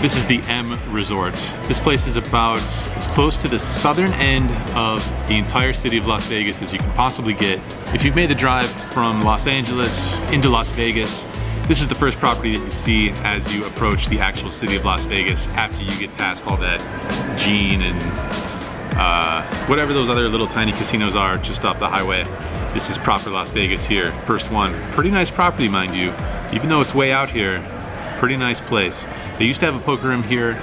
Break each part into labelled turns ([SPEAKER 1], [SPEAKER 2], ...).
[SPEAKER 1] This is the M Resort. This place is about as close to the southern end of the entire city of Las Vegas as you can possibly get. If you've made the drive from Los Angeles into Las Vegas, this is the first property that you see as you approach the actual city of Las Vegas after you get past all that Gene and whatever those other little tiny casinos are just off the highway. This is proper Las Vegas here, first one. Pretty nice property, mind you. Even though it's way out here, pretty nice place. They used to have a poker room here,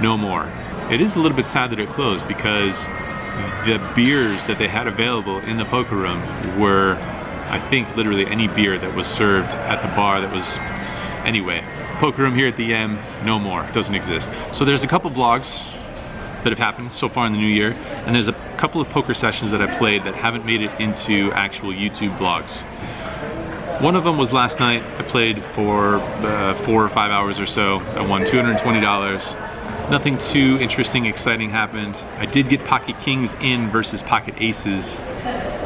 [SPEAKER 1] no more. It is a little bit sad that it closed because the beers that they had available in the poker room were, I think, literally any beer that was served at the bar that was, anyway. Poker room here at the M, no more, doesn't exist. So there's a couple vlogs that have happened so far in the new year, and there's a couple of poker sessions that I played that haven't made it into actual YouTube vlogs. One of them was last night. I played for 4 or 5 hours or so. I won $220. Nothing too interesting, exciting happened. I did get pocket kings in versus pocket aces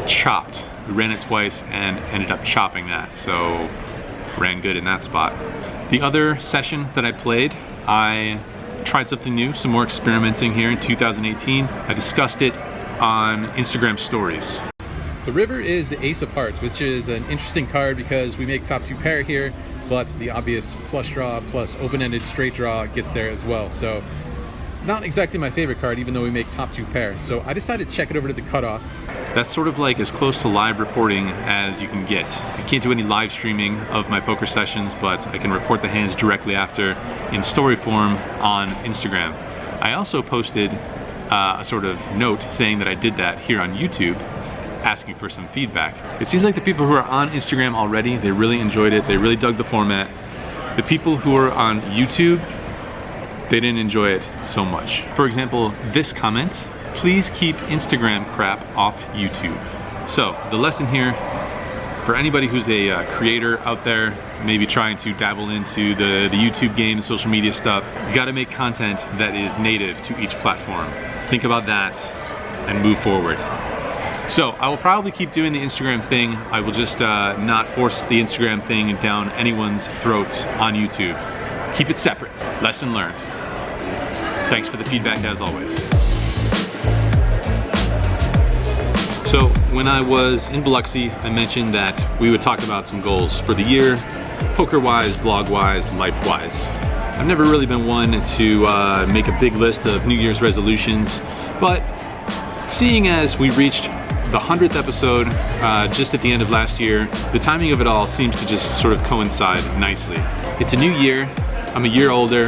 [SPEAKER 1] chopped. We ran it twice and ended up chopping that, so ran good in that spot. The other session that I played, I tried something new, some more experimenting here in 2018. I discussed it on Instagram stories. The river is the ace of hearts, which is an interesting card because we make top 2 pair here, but the obvious flush draw plus open-ended straight draw gets there as well. So not exactly my favorite card, even though we make top 2 pair. So I decided to check it over to the cutoff. That's sort of like as close to live reporting as you can get. I can't do any live streaming of my poker sessions, but I can report the hands directly after in story form on Instagram. I also posted a sort of note saying that I did that here on YouTube, asking for some feedback. It seems like the people who are on Instagram already, they really enjoyed it, they really dug the format. The people who are on YouTube, they didn't enjoy it so much. For example, this comment, please keep Instagram crap off YouTube. So the lesson here, for anybody who's a creator out there, maybe trying to dabble into the YouTube game, the social media stuff, you gotta make content that is native to each platform. Think about that and move forward. So I will probably keep doing the Instagram thing. I will just not force the Instagram thing down anyone's throats on YouTube. Keep it separate. Lesson learned. Thanks for the feedback as always. So when I was in Biloxi, I mentioned that we would talk about some goals for the year, poker-wise, vlog-wise, life-wise. I've never really been one to make a big list of New Year's resolutions, but seeing as we reached the 100th episode just at the end of last year, the timing of it all seems to just sort of coincide nicely. It's a new year, I'm a year older,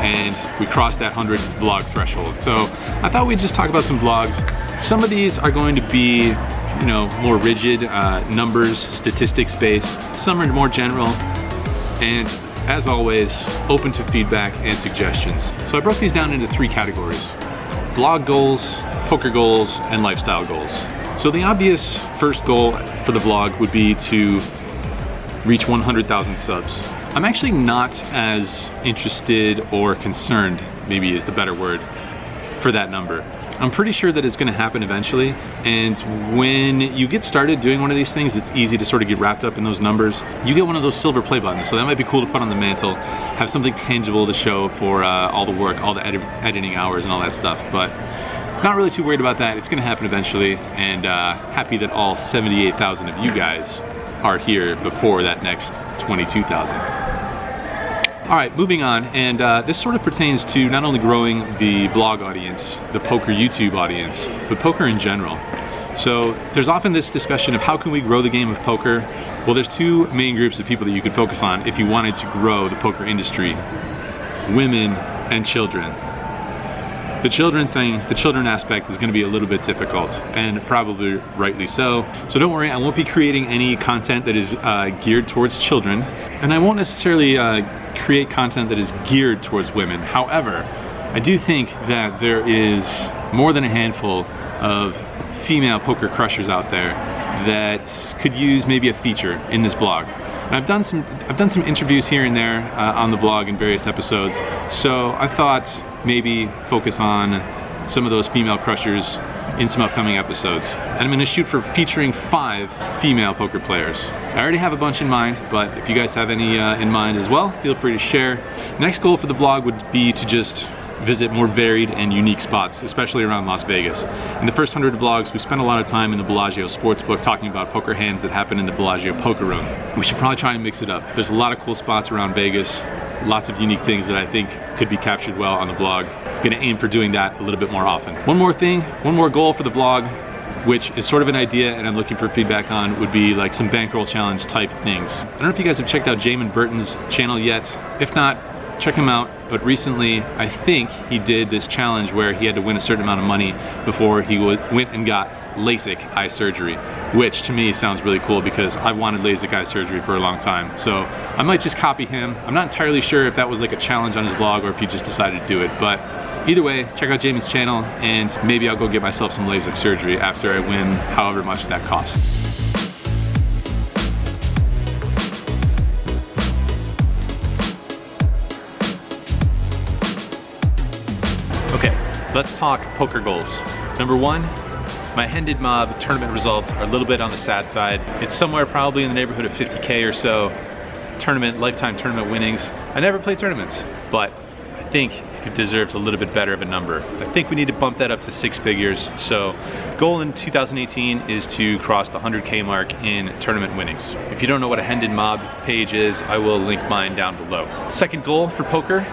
[SPEAKER 1] and we crossed that 100 vlog threshold. So I thought we'd just talk about some vlogs. Some of these are going to be, you know, more rigid, numbers, statistics based. Some are more general, and as always, open to feedback and suggestions. So I broke these down into 3 categories: vlog goals, poker goals, and lifestyle goals. So the obvious first goal for the vlog would be to reach 100,000 subs. I'm actually not as interested or concerned, maybe is the better word, for that number. I'm pretty sure that it's gonna happen eventually, and when you get started doing one of these things, it's easy to sort of get wrapped up in those numbers. You get one of those silver play buttons, so that might be cool to put on the mantle, have something tangible to show for all the work, all the editing hours and all that stuff, but not really too worried about that. It's gonna happen eventually, and happy that all 78,000 of you guys are here before that next 22,000. All right, moving on, and this sort of pertains to not only growing the vlog audience, the poker YouTube audience, but poker in general. So there's often this discussion of how can we grow the game of poker? Well, there's 2 main groups of people that you could focus on if you wanted to grow the poker industry: women and children. The children thing, the children aspect is going to be a little bit difficult, and probably rightly so. So don't worry, I won't be creating any content that is geared towards children, and I won't necessarily create content that is geared towards women. However, I do think that there is more than a handful of female poker crushers out there that could use maybe a feature in this blog. And I've done some interviews here and there on the blog in various episodes, so I thought maybe focus on some of those female crushers in some upcoming episodes. And I'm gonna shoot for featuring 5 female poker players. I already have a bunch in mind, but if you guys have any in mind as well, feel free to share. Next goal for the vlog would be to just visit more varied and unique spots, especially around Las Vegas. In the first 100 vlogs, we spent a lot of time in the Bellagio sportsbook talking about poker hands that happen in the Bellagio poker room. We should probably try and mix it up. There's a lot of cool spots around Vegas, lots of unique things that I think could be captured well on the vlog. I'm gonna aim for doing that a little bit more often. One more thing, one more goal for the vlog, which is sort of an idea and I'm looking for feedback on, would be like some bankroll challenge type things. I don't know if you guys have checked out Jamin Burton's channel yet. If not, check him out. But recently, I think he did this challenge where he had to win a certain amount of money before he went and got LASIK eye surgery, which to me sounds really cool because I've wanted LASIK eye surgery for a long time. So I might just copy him. I'm not entirely sure if that was like a challenge on his vlog or if he just decided to do it, but either way, check out Jamin's channel and maybe I'll go get myself some LASIK surgery after I win however much that costs. Okay, let's talk poker goals. Number 1, my Hended Mob tournament results are a little bit on the sad side. It's somewhere probably in the neighborhood of 50K or so lifetime tournament winnings. I never play tournaments, but I think it deserves a little bit better of a number. I think we need to bump that up to 6 figures. So goal in 2018 is to cross the 100K mark in tournament winnings. If you don't know what a Hended Mob page is, I will link mine down below. Second goal for poker,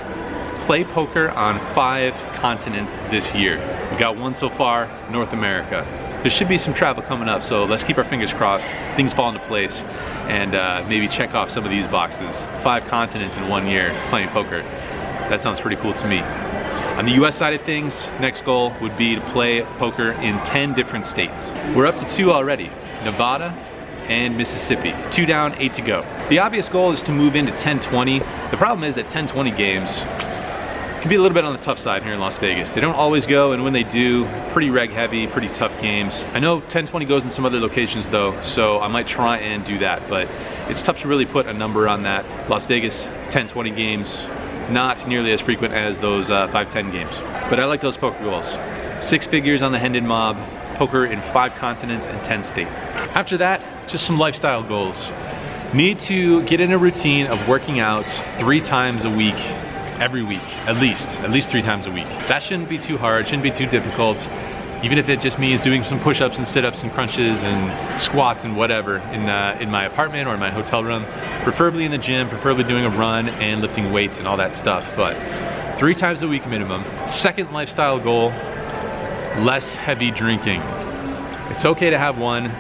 [SPEAKER 1] play poker on 5 continents this year. We got 1 so far, North America. There should be some travel coming up, so let's keep our fingers crossed, things fall into place, and maybe check off some of these boxes. 5 continents in 1 year playing poker. That sounds pretty cool to me. On the US side of things, next goal would be to play poker in 10 different states. We're up to 2 already, Nevada and Mississippi. 2 down, 8 to go. The obvious goal is to move into 10-20. The problem is that 10-20 games can be a little bit on the tough side here in Las Vegas. They don't always go, and when they do, pretty reg heavy, pretty tough games. I know 10-20 goes in some other locations though, so I might try and do that, but it's tough to really put a number on that. Las Vegas 10-20 games, not nearly as frequent as those 5-10 games. But I like those poker goals. 6 figures on the Hended Mob, poker in 5 continents and 10 states. After that, just some lifestyle goals. Need to get in a routine of working out 3 times a week, every week, at least 3 times a week. That shouldn't be too hard, shouldn't be too difficult. Even if it just means doing some push-ups and sit-ups and crunches and squats and whatever in my apartment or in my hotel room, preferably in the gym, preferably doing a run and lifting weights and all that stuff, but 3 times a week minimum. Second lifestyle goal, less heavy drinking. It's okay to have one,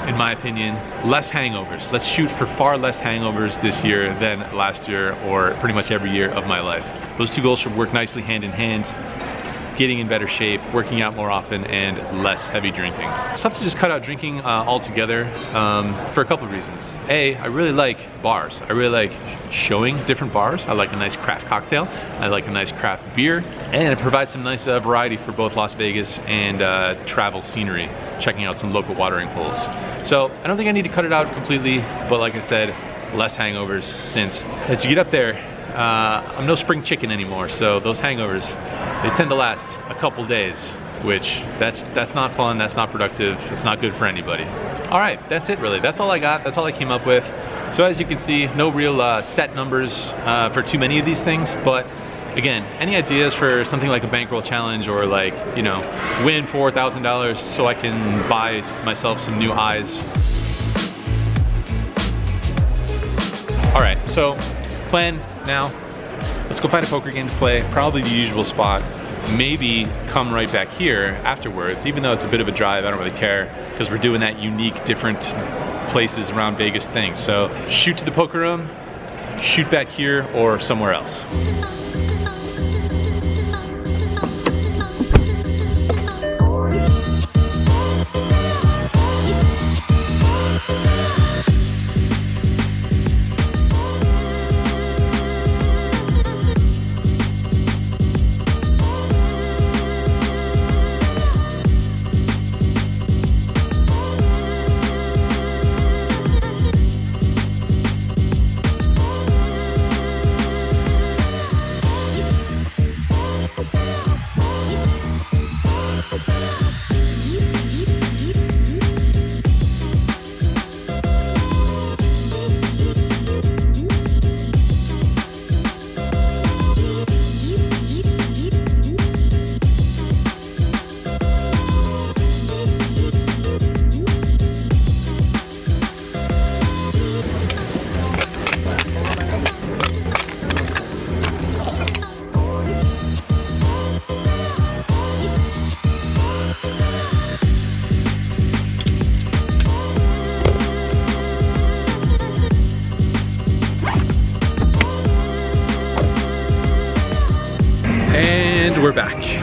[SPEAKER 1] in my opinion. Less hangovers. Let's shoot for far less hangovers this year than last year or pretty much every year of my life. Those 2 goals should work nicely hand in hand. Getting in better shape, working out more often, and less heavy drinking. It's tough to just cut out drinking altogether for a couple of reasons. A, I really like bars. I really like showing different bars. I like a nice craft cocktail. I like a nice craft beer. And it provides some nice variety for both Las Vegas and travel scenery, checking out some local watering holes. So I don't think I need to cut it out completely, but like I said, less hangovers, since as you get up there, I'm no spring chicken anymore, so those hangovers, they tend to last a couple days, which that's not fun, that's not productive, it's not good for anybody. All right, that's it really. That's all I got, that's all I came up with. So as you can see, no real set numbers for too many of these things, but again, any ideas for something like a bankroll challenge or like, you know, win $4,000 so I can buy myself some new eyes. All right, so plan now, let's go find a poker game to play, probably the usual spot. Maybe come right back here afterwards, even though it's a bit of a drive, I don't really care, because we're doing that unique, different places around Vegas thing. So shoot to the poker room, shoot back here, or somewhere else.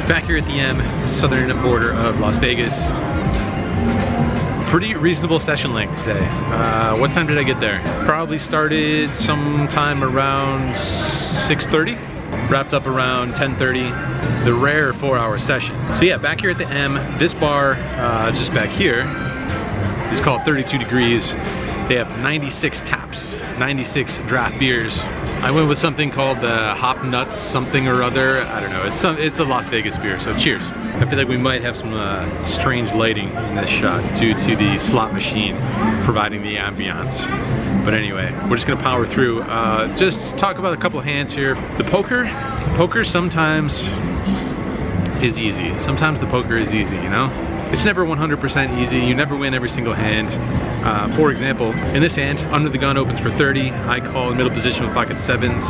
[SPEAKER 1] Back here at the M, southern border of Las Vegas. Pretty reasonable session length today. What time did I get there? Probably started sometime around 6:30. Wrapped up around 10:30. The rare 4-hour session. So yeah, back here at the M, this bar just back here is called 32 Degrees. They have 96 taps, 96 draft beers. I went with something called the Hop Nuts something or other. I don't know, it's a Las Vegas beer, so cheers. I feel like we might have some strange lighting in this shot due to the slot machine providing the ambiance. But anyway, we're just gonna power through. Just talk about a couple of hands here. The poker sometimes is easy. Sometimes the poker is easy, you know? It's never 100% easy. You never win every single hand. For example, in this hand, under the gun opens for 30. I call in middle position with pocket 7s.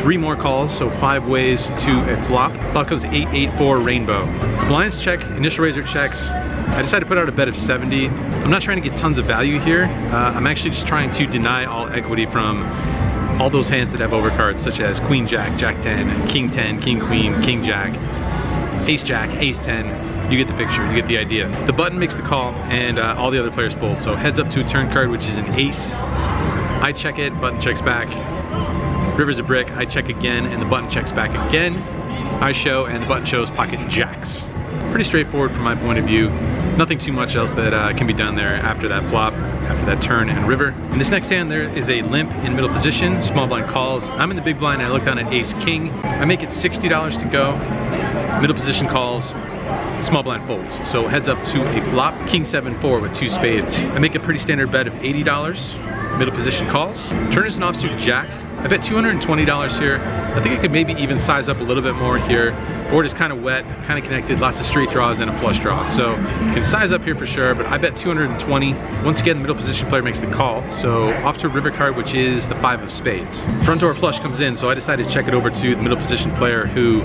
[SPEAKER 1] 3 more calls, so 5 ways to a flop. Flop comes 8-8-4 rainbow. The blinds check, initial raiser checks. I decided to put out a bet of 70. I'm not trying to get tons of value here. I'm actually just trying to deny all equity from all those hands that have overcards, such as Queen Jack, Jack 10, King 10, King Queen, King Jack, Ace Jack, Ace 10. You get the picture, you get the idea. The button makes the call and all the other players fold. So heads up to a turn card, which is an ace. I check it, button checks back. River's a brick, I check again and the button checks back again. I show and the button shows pocket jacks. Pretty straightforward from my point of view. Nothing too much else that can be done there after that flop, after that turn and river. In this next hand, there is a limp in middle position. Small blind calls. I'm in the big blind and I look down at ace king. I make it $60 to go. Middle position calls. Small blind folds. So heads up to a flop. King 7-4 with 2 spades. I make a pretty standard bet of $80. Middle position calls. Turn is an offsuit jack. I bet $220 here. I think I could maybe even size up a little bit more here. Board is kind of wet, kind of connected, lots of straight draws and a flush draw. So you can size up here for sure, but I bet 220. Once again, the middle position player makes the call. So off to a river card, which is the 5 of spades. Front door flush comes in, so I decided to check it over to the middle position player who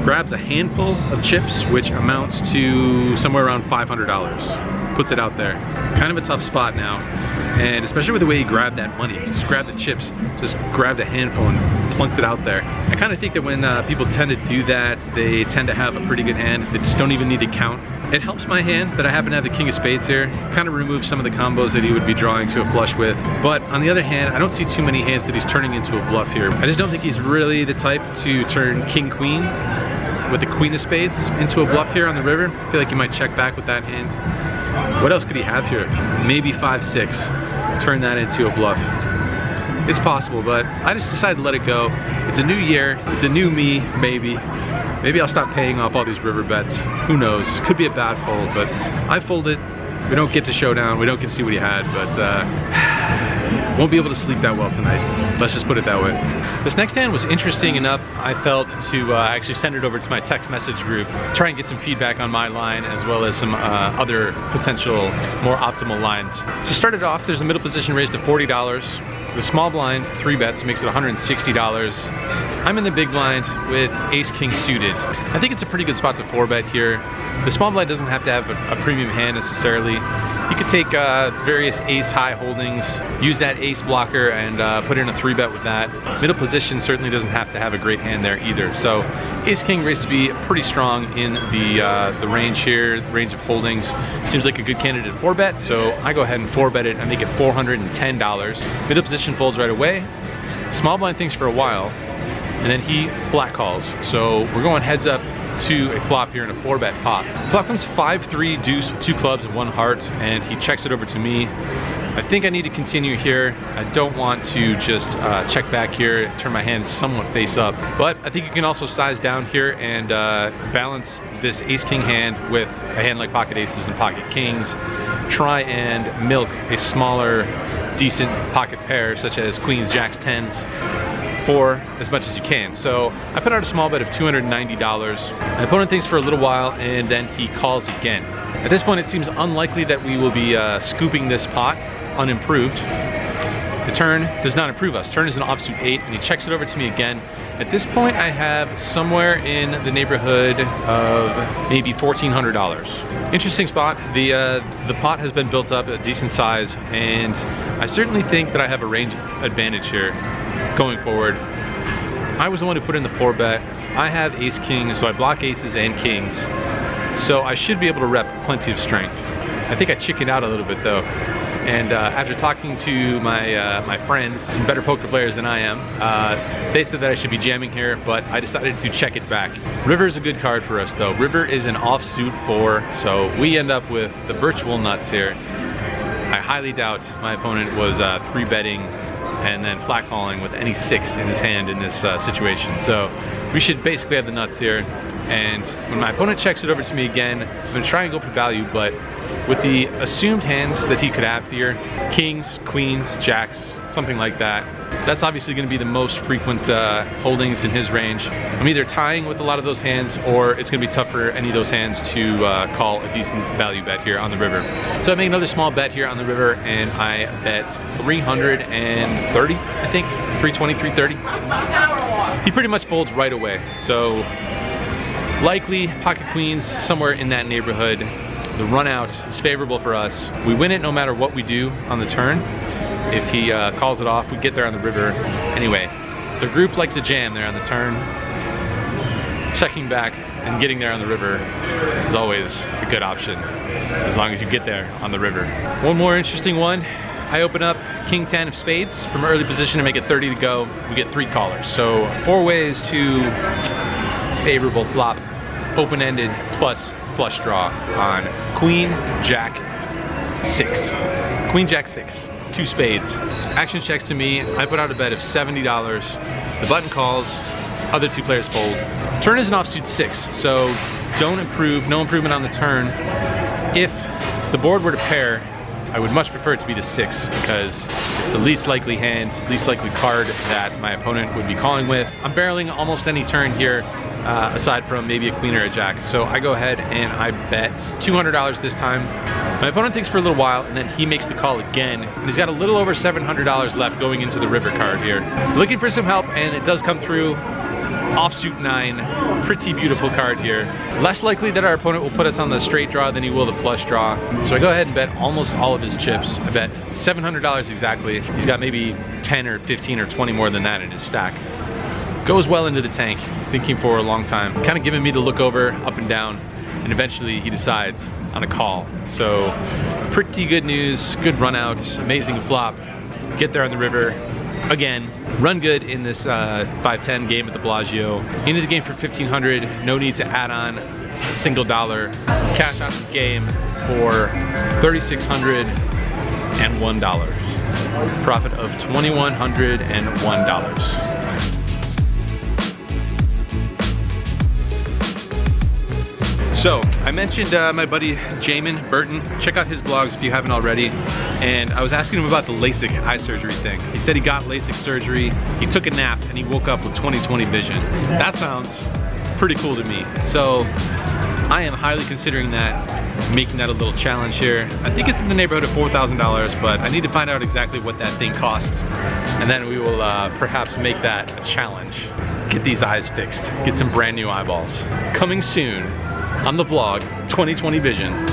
[SPEAKER 1] grabs a handful of chips, which amounts to somewhere around $500. Puts it out there. Kind of a tough spot now. And especially with the way he grabbed that money. Just grabbed the chips, just grabbed a handful and plunked it out there. I kind of think that when people tend to do that, they tend to have a pretty good hand. They just don't even need to count. It helps my hand that I happen to have the king of spades here. Kind of removes some of the combos that he would be drawing to a flush with. But on the other hand, I don't see too many hands that he's turning into a bluff here. I just don't think he's really the type to turn king queen with the queen of spades into a bluff here on the river. I feel like he might check back with that hand. What else could he have here? Maybe 5-6. Turn that into a bluff. It's possible, but I just decided to let it go. It's a new year. It's a new me, maybe. Maybe I'll stop paying off all these river bets. Who knows? Could be a bad fold, but I folded. We don't get to showdown. We don't get to see what he had, but won't be able to sleep that well tonight. Let's just put it that way. This next hand was interesting enough, I felt, to actually send it over to my text message group, try and get some feedback on my line as well as some other potential more optimal lines. To start it off, there's a middle position raised to $40. The small blind, 3 bets, makes it $160. I'm in the big blind with ace king suited. I think it's a pretty good spot to 4-bet here. The small blind doesn't have to have a premium hand necessarily. You could take various ace high holdings, use that ace blocker and put in a 3-bet with that. Middle position certainly doesn't have to have a great hand there either. So ace king raised to be pretty strong in the range here, range of holdings. Seems like a good candidate 4-bet, so I go ahead and 4-bet it and make it $410. Middle position folds right away. Small blind thinks for a while, and then he flat calls. So we're going heads up to a flop here in a 4-bet pot. Flop comes 5-3 deuce with 2 clubs and 1 heart, and he checks it over to me. I think I need to continue here. I don't want to just check back here, turn my hand somewhat face up. But I think you can also size down here and balance this ace-king hand with a hand like pocket aces and pocket kings. Try and milk a smaller, decent pocket pair, such as queens, jacks, 10s, for as much as you can. So I put out a small bet of $290. My opponent thinks for a little while and then he calls again. At this point, it seems unlikely that we will be scooping this pot unimproved. The turn does not improve us. Turn is an offsuit 8 and he checks it over to me again. At this point, I have somewhere in the neighborhood of maybe $1,400. Interesting spot. The pot has been built up a decent size, and I certainly think that I have a range advantage here going forward. I was the one who put in the 4-bet. I have ace king, so I block aces and kings. So I should be able to rep plenty of strength. I think I chickened out a little bit though. And after talking to my friends, some better poker players than I am, they said that I should be jamming here, but I decided to check it back. River is a good card for us though. River is an offsuit 4, so we end up with the virtual nuts here. I highly doubt my opponent was 3-betting and then flat calling with any 6 in his hand in this situation. So we should basically have the nuts here. And when my opponent checks it over to me again, I'm gonna try and go for value, but with the assumed hands that he could have here, kings, queens, jacks, something like that, that's obviously gonna be the most frequent holdings in his range. I'm either tying with a lot of those hands, or it's gonna be tough for any of those hands to call a decent value bet here on the river. So I make another small bet here on the river, and I bet 330, I think, 320, 330. He pretty much folds right away. So likely pocket queens, somewhere in that neighborhood. The run out is favorable for us. We win it no matter what we do on the turn. If he calls it off, we get there on the river. Anyway, the group likes a jam there on the turn. Checking back and getting there on the river is always a good option, as long as you get there on the river. One more interesting one. I open up king 10 of spades from early position to make it 30 to go. We get 3 callers. So 4 ways to favorable flop, open-ended plus flush draw on queen, jack, 6. Queen, jack, 6. 2 spades. Action checks to me. I put out a bet of $70. The button calls. Other 2 players fold. Turn is an offsuit 6, so don't improve. No improvement on the turn. If the board were to pair, I would much prefer it to be the 6, because it's the least likely hand, least likely card that my opponent would be calling with. I'm barreling almost any turn here, aside from maybe a queen or a jack. So I go ahead and I bet $200 this time. My opponent thinks for a little while, and then he makes the call again. And he's got a little over $700 left going into the river card here. Looking for some help, and it does come through. Offsuit 9, pretty beautiful card here. Less likely that our opponent will put us on the straight draw than he will the flush draw. So I go ahead and bet almost all of his chips. I bet $700 exactly. He's got maybe 10 or 15 or 20 more than that in his stack. Goes well into the tank, thinking for a long time. Kind of giving me the look over, up and down, and eventually he decides on a call. So pretty good news, good run out, amazing flop. Get there on the river. Again, run good in this 5-10 game at the Bellagio. Into the game for $1,500, no need to add on a single dollar. Cash out the game for $3,601. Profit of $2,101. So, I mentioned my buddy Jamin Burton. Check out his blogs if you haven't already. And I was asking him about the LASIK eye surgery thing. He said he got LASIK surgery, he took a nap, and he woke up with 20/20 vision. That sounds pretty cool to me. So, I am highly considering that, making that a little challenge here. I think it's in the neighborhood of $4,000, but I need to find out exactly what that thing costs. And then we will perhaps make that a challenge. Get these eyes fixed, get some brand new eyeballs. Coming soon on the vlog, 20/20 vision.